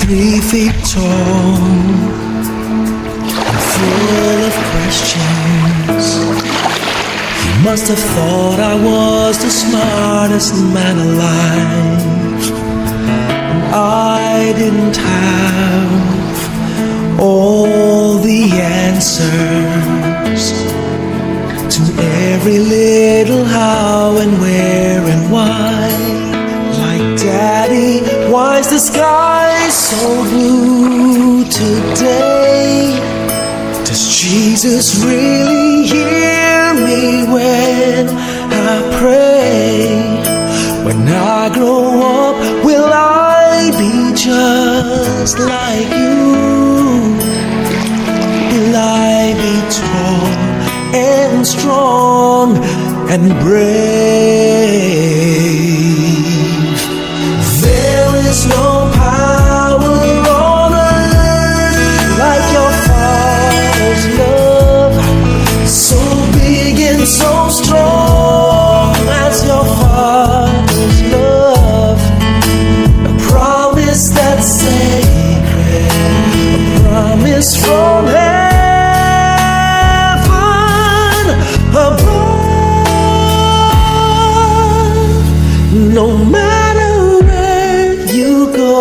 3 feet tall and full of questions. He must have thought I was the smartest man alive, and I didn't have all the answers to every little how and where and why. Like, Daddy, why is the sky so blue today? Does Jesus really hear me when I pray? When I grow up, will I be just like you? Will I be tall and strong and brave? There is no power on earth like your Father's love, so big and so strong as your Father's love. A promise that's sacred, a promise from heaven above. No matter where you go,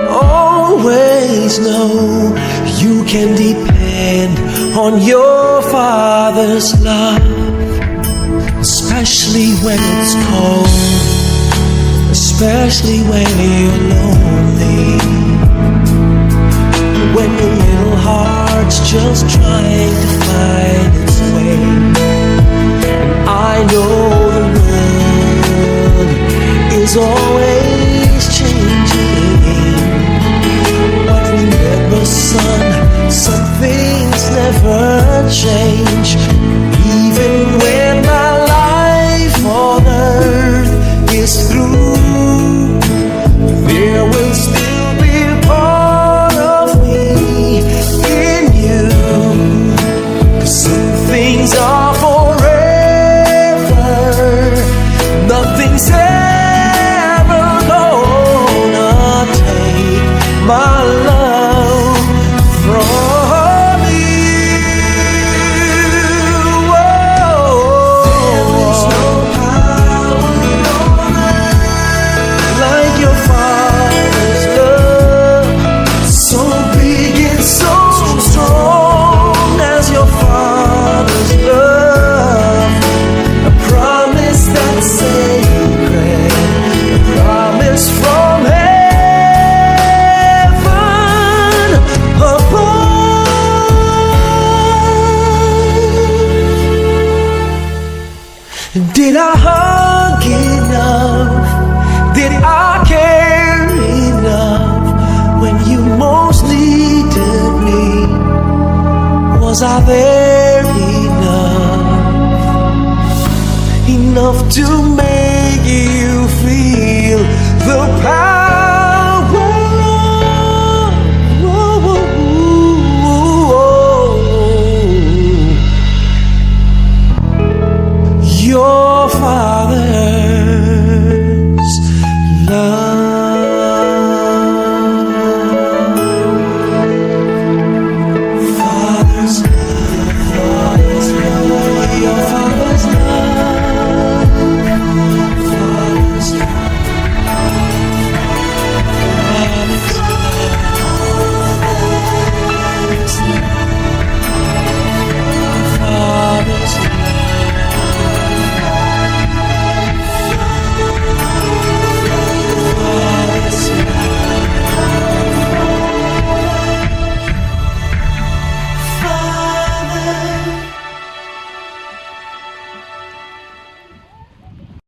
always know you can depend on your Father's love, especially when it's cold, especially when you're lonely, when your little heart's just trying to find its way. And I know the world is always changing, but remember, son, some things never change. Even when my life on earth is through, there will still be a part of me in you. 'Cause some things are forever, nothing's ever gonna take my love from you. There is no power on earth like your Father's love, so big and so strong as your Father's love. A promise that's sacred, a promise from heaven above. Did I hug enough? Did I care enough when you most needed me? Was I there enough to make you feel the power of your